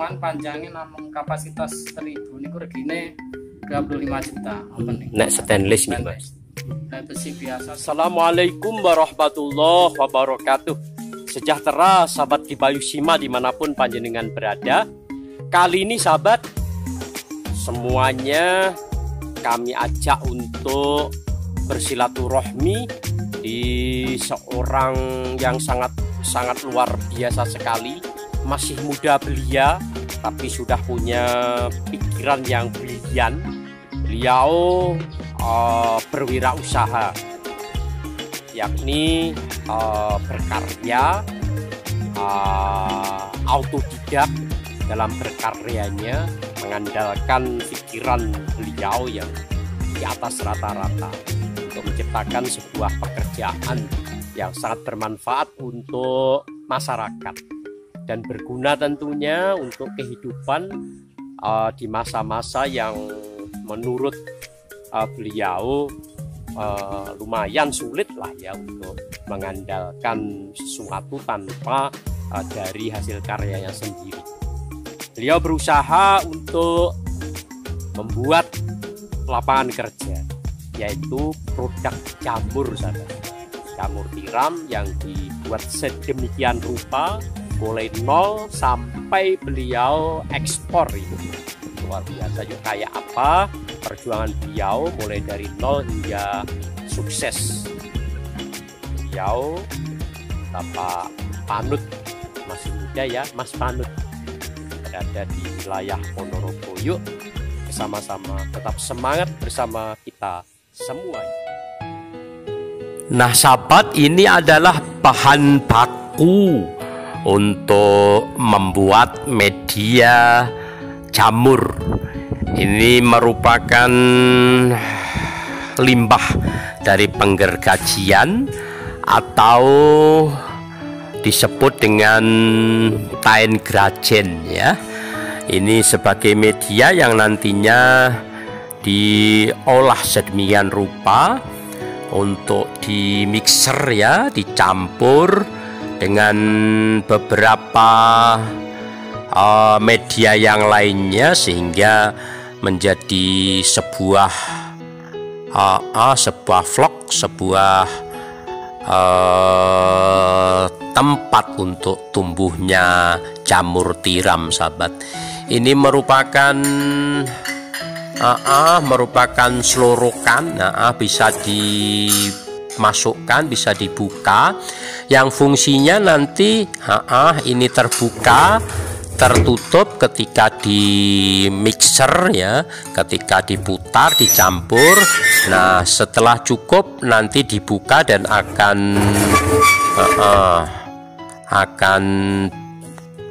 awan panjangnya namung kapasitas 1000 niku regine 25 juta. Nek stainless nih Mas. Nah, besi biasa. Assalamualaikum warahmatullahi wabarakatuh. Sejahtera sahabat Kibayushima dimanapun panjenengan berada. Kali ini sahabat, semuanya kami ajak untuk bersilaturahmi di seorang yang sangat luar biasa sekali. Masih muda belia, tapi sudah punya pikiran yang brilian. Beliau berwirausaha, yakni berkarya, autodidak dalam berkaryanya, mengandalkan pikiran beliau yang di atas rata-rata untuk menciptakan sebuah pekerjaan yang sangat bermanfaat untuk masyarakat dan berguna tentunya untuk kehidupan di masa-masa yang menurut beliau lumayan sulit lah ya untuk mengandalkan sesuatu tanpa dari hasil karyanya sendiri. Beliau berusaha untuk membuat lapangan kerja, yaitu produk jamur sahabat. Jamur tiram yang dibuat sedemikian rupa mulai nol sampai beliau ekspor ini. Luar biasa juga kayak apa perjuangan beliau mulai dari nol hingga sukses. Beliau Bapak Panut, masih muda ya Mas Panut, berada di wilayah Ponorogo. Yuk bersama-sama tetap semangat bersama kita semuanya. Nah sahabat, ini adalah bahan baku untuk membuat media jamur. Ini merupakan limbah dari penggergajian atau disebut dengan kain grajen ya. Ini sebagai media yang nantinya diolah sedemikian rupa untuk di mixer ya, dicampur dengan beberapa media yang lainnya sehingga menjadi sebuah vlog, sebuah tempat untuk tumbuhnya jamur tiram sahabat. Ini merupakan selorokan, bisa dimasukkan, bisa dibuka, yang fungsinya nanti ini terbuka tertutup ketika di mixer ya, ketika diputar dicampur. Nah setelah cukup nanti dibuka dan akan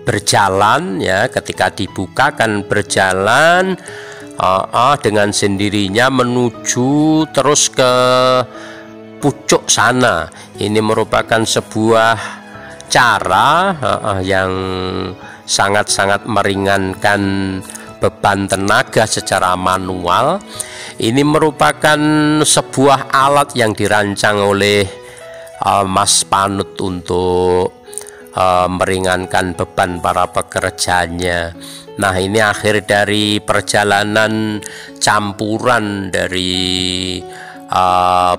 berjalan ya, ketika dibuka akan berjalan dengan sendirinya menuju terus ke pucuk sana. Ini merupakan sebuah cara yang sangat-sangat meringankan beban tenaga secara manual. Ini merupakan sebuah alat yang dirancang oleh Mas Panut untuk meringankan beban para pekerjanya. Nah ini akhir dari perjalanan campuran dari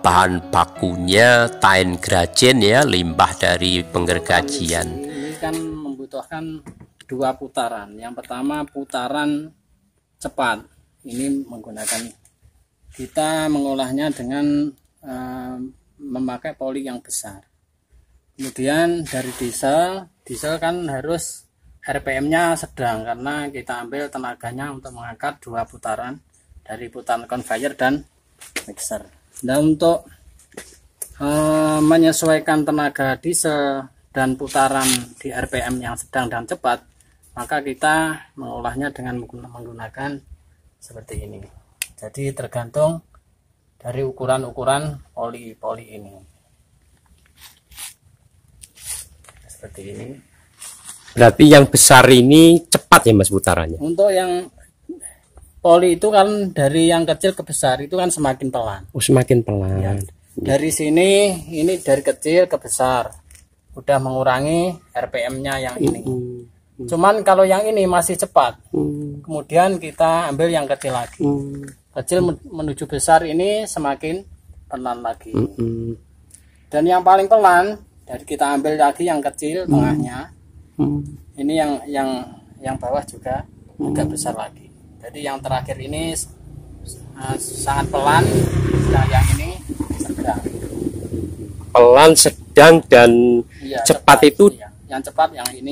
bahan bakunya kain grajen ya, limbah dari penggergajian. Ini kan membutuhkan 2 putaran. Yang pertama putaran cepat. Ini menggunakan, kita mengolahnya dengan memakai poli yang besar. Kemudian dari diesel kan harus RPM-nya sedang karena kita ambil tenaganya untuk mengangkat 2 putaran dari putaran conveyor dan mixer. Nah untuk menyesuaikan tenaga diesel dan putaran di RPM yang sedang dan cepat, maka kita mengolahnya dengan menggunakan seperti ini. Jadi tergantung dari ukuran-ukuran poli ini. Seperti ini. Berarti yang besar ini cepat ya Mas putarannya? Untuk yang poli itu kan dari yang kecil ke besar itu kan semakin pelan. Oh semakin pelan ya. Dari sini ini dari kecil ke besar udah mengurangi RPM-nya yang ini. Cuman kalau yang ini masih cepat. Kemudian kita ambil yang kecil lagi. Kecil menuju besar ini semakin pelan lagi. Dan yang paling pelan dari kita ambil lagi yang kecil tengahnya. Ini yang bawah juga agak besar lagi. Jadi yang terakhir ini sangat pelan, dan yang ini sedang. Pelan, sedang, dan cepat itu. Iya. Yang cepat yang ini.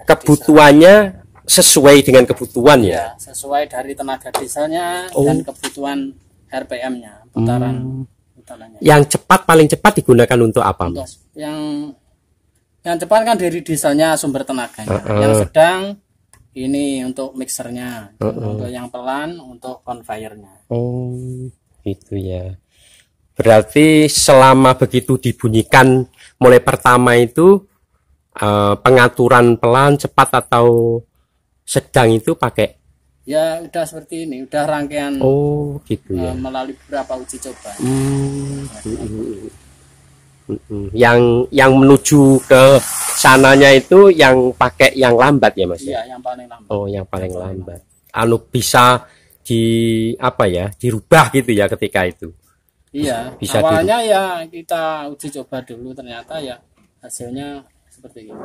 Kebutuhannya sesuai dengan kebutuhan ya. Sesuai dari tenaga dieselnya dan kebutuhan RPM-nya, putarannya. Yang cepat, paling cepat digunakan untuk apa, Mas? Yang cepat kan dari dieselnya, sumber tenaganya. Yang sedang ini untuk mixernya. Untuk yang pelan untuk conveyornya. Gitu ya. Berarti selama begitu dibunyikan mulai pertama itu pengaturan pelan, cepat atau sedang itu pakai? Ya udah seperti ini, udah rangkaian. Gitu ya. Melalui beberapa uji coba. Yang menuju ke sananya itu yang pakai yang lambat ya, Mas? Iya, yang paling lambat. Yang paling lambat. Bisa dirubah gitu ya ketika itu. Iya. Bisa awalnya ya kita uji coba dulu, ternyata ya hasilnya seperti ini.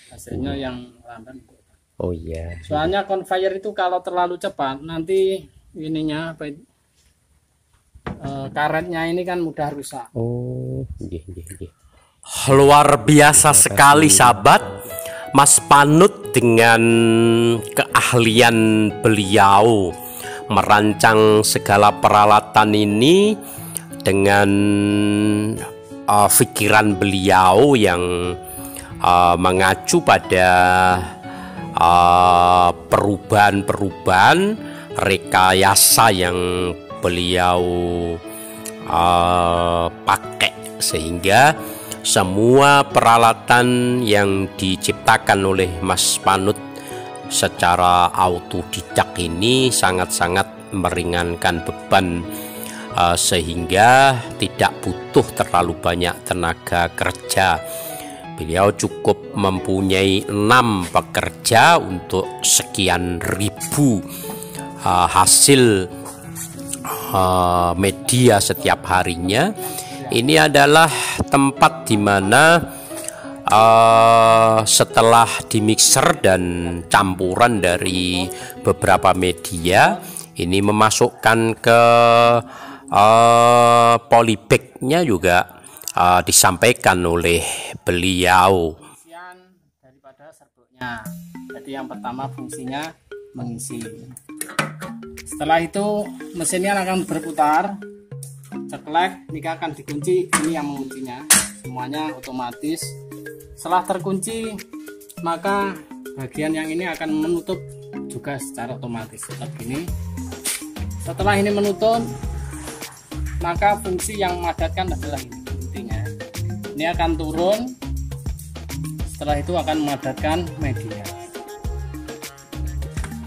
Hasilnya yang lambat. Iya. Soalnya conveyor itu kalau terlalu cepat nanti ininya karetnya ini kan mudah rusak. Luar biasa sekali sahabat, Mas Panut dengan keahlian beliau merancang segala peralatan ini dengan pikiran beliau yang mengacu pada perubahan-perubahan rekayasa yang beliau pakai, sehingga semua peralatan yang diciptakan oleh Mas Panut secara autodidak ini sangat-sangat meringankan beban, sehingga tidak butuh terlalu banyak tenaga kerja. Beliau cukup mempunyai 6 pekerja untuk sekian ribu hasil media setiap harinya. Ini adalah tempat di mana setelah dimixer dan campuran dari beberapa media, ini memasukkan ke polybagnya juga disampaikan oleh beliau. Daripada serbuknya. Jadi yang pertama fungsinya mengisi. Setelah itu mesinnya akan berputar, ceklek, ini akan dikunci, ini yang menguncinya, semuanya otomatis. Setelah terkunci, maka bagian yang ini akan menutup juga secara otomatis seperti ini. Setelah ini menutup, maka fungsi yang memadatkan adalah ini intinya. Ini akan turun, setelah itu akan memadatkan media.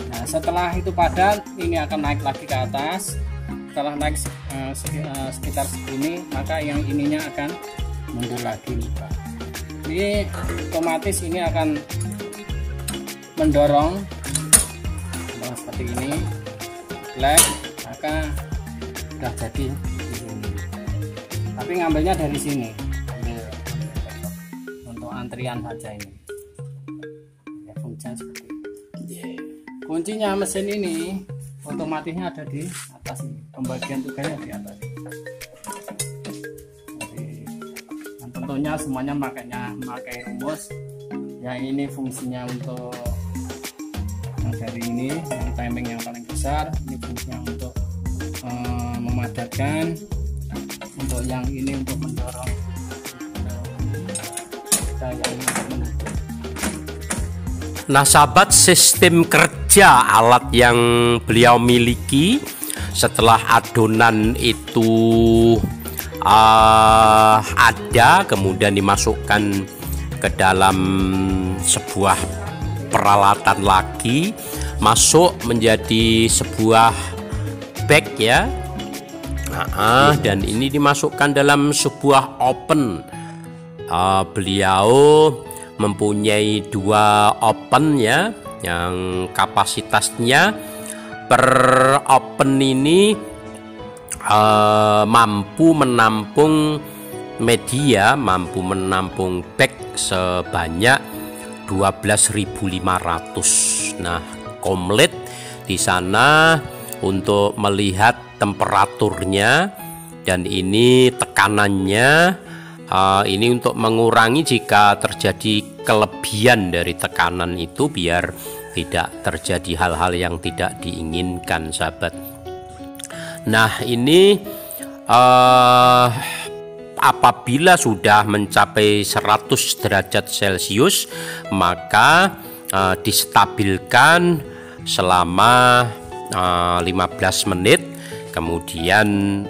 Nah, setelah itu padat, ini akan naik lagi ke atas. Setelah naik sekitar segini, maka yang ininya akan mundur lagi. Ini otomatis ini akan mendorong seperti ini, black, maka sudah jadi ini. Tapi ngambilnya dari sini, ambil untuk antrian saja ini. Ya, fungsinya seperti ini. Kuncinya mesin ini otomatisnya ada di atas ini, pembagian tugasnya di atas. Jadi, dan tentunya semuanya pakai rumus. Yang ini fungsinya untuk yang dari ini, yang timing yang paling besar. Ini fungsinya untuk memadatkan. Untuk yang ini untuk mendorong. Yang ini untuk menutup. Nah sahabat, sistem kerja alat yang beliau miliki setelah adonan itu ada, kemudian dimasukkan ke dalam sebuah peralatan lagi, masuk menjadi sebuah bag ya. Dan ini dimasukkan dalam sebuah oven. Beliau mempunyai 2 open ya, yang kapasitasnya per open ini mampu menampung media, mampu menampung bag sebanyak 12.500. Nah, komplit di sana untuk melihat temperaturnya, dan ini tekanannya. Ini untuk mengurangi jika terjadi kelebihan dari tekanan itu, biar tidak terjadi hal-hal yang tidak diinginkan, sahabat. Nah, ini apabila sudah mencapai 100 derajat Celcius, maka distabilkan selama 15 menit, kemudian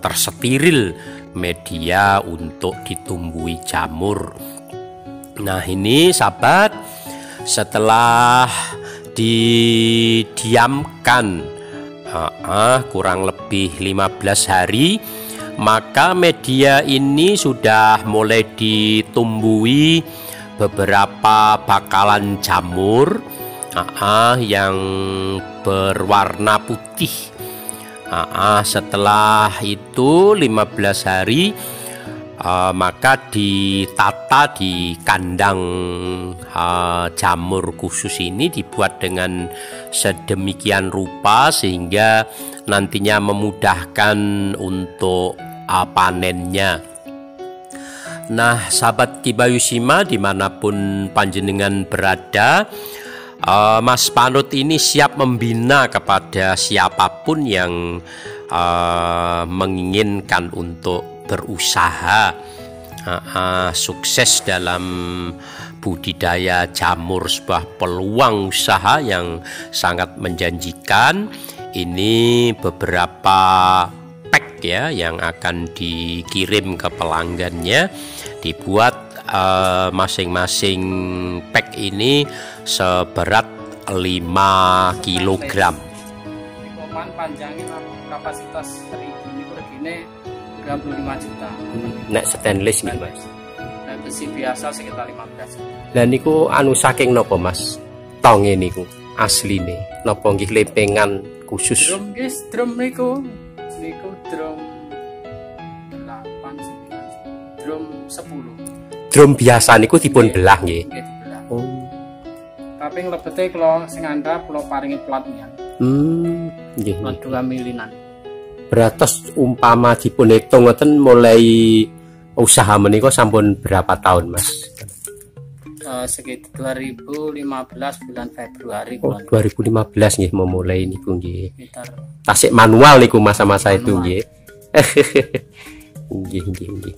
tersetiril media untuk ditumbuhi jamur. Nah, ini sahabat, setelah didiamkan kurang lebih 15 hari, maka media ini sudah mulai ditumbuhi beberapa bakalan jamur yang berwarna putih. Setelah itu 15 hari, maka ditata di kandang jamur khusus ini, dibuat dengan sedemikian rupa sehingga nantinya memudahkan untuk panennya. Nah, sahabat Kibayushima dimanapun panjenengan berada, Mas Panut ini siap membina kepada siapapun yang menginginkan untuk berusaha sukses dalam budidaya jamur, sebuah peluang usaha yang sangat menjanjikan. Ini beberapa pack ya yang akan dikirim ke pelanggannya, dibuat masing-masing pack ini seberat 5 kg. Kopan panjangnya kapasitas 1000 ini regine 35 juta. Nek stainless nih, Mas. Nek besi biasa sekitar 15 juta. Lah niku saking nopo, Mas? Tonge niku asline napa nggih lempengan khusus? Drum nggih, drum niku drum 8 drum 10. Drum biasa niku dipun belah nggih. Nggih dibelah. Oh. Tapi nglebete kula sing andhap kula paringi platnya. Nggih. 2 milinan. Beratus umpama dipun hitung ngoten mulai usaha menika sampun berapa tahun, Mas? Sekitar 2015 bulan Februari. Oh, 2015 nggih memulai niku nggih. Sekitar Tasik manual niku masa-masa itu nggih. Nggih.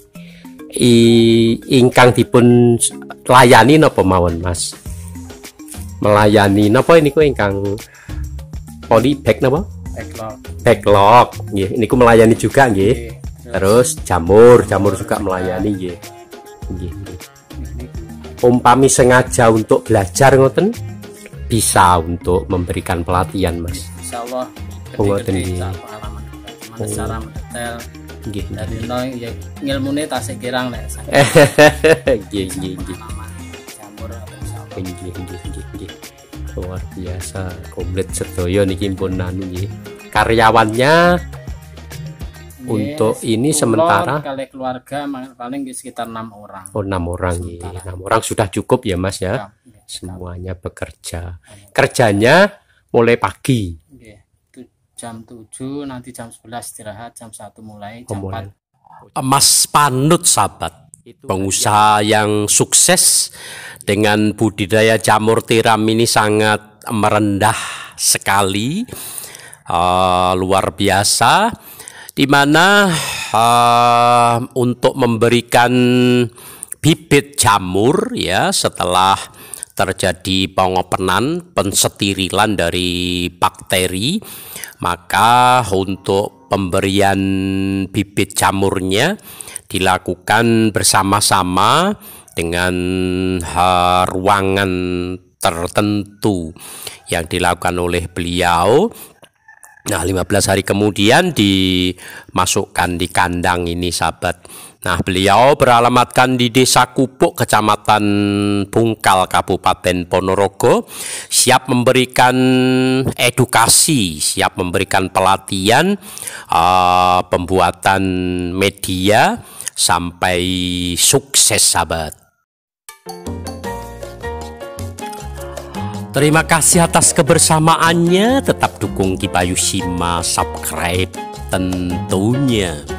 Ingkang dipun layani napa mawon, Mas? Melayani napa niku ingkang polybag napa? Backlog nggih. Niku melayani juga nggih. Terus jamur juga melayani nggih. Nggih. Umpami sengaja untuk belajar ngoten, bisa untuk memberikan pelatihan, Mas. Insyaallah. Ngoten nggih. Pengalaman gimana cara mendetail. Nggih. Dari ya ngilmune tasik kirang nek saya. Nggih. Jamur insyaallah. Nggih. Luar biasa, komplit sedaya niki pun anu nggih. Karyawannya untuk ini sementara kali keluarga paling sekitar 6 orang. Oh, 6 orang nggih. 6 orang sudah cukup ya, Mas ya. Semuanya bekerja. Kerjanya mulai pagi. Nggih. Jam 7 nanti jam 11 istirahat, jam 1 mulai, jam 4. Mas Panut sahabat, pengusaha yang sukses dengan budidaya jamur tiram ini sangat merendah sekali, luar biasa, di mana untuk memberikan bibit jamur ya setelah terjadi pengopenan, pensetirilan dari bakteri, maka untuk pemberian bibit jamurnya dilakukan bersama-sama dengan ruangan tertentu yang dilakukan oleh beliau. Nah, 15 hari kemudian dimasukkan di kandang ini, sahabat. Nah, beliau beralamatkan di Desa Kupuk, Kecamatan Bungkal, Kabupaten Ponorogo, siap memberikan edukasi, siap memberikan pelatihan, pembuatan media, sampai sukses, sahabat. Terima kasih atas kebersamaannya. Tetap dukung Ki Bayu Sima, subscribe tentunya.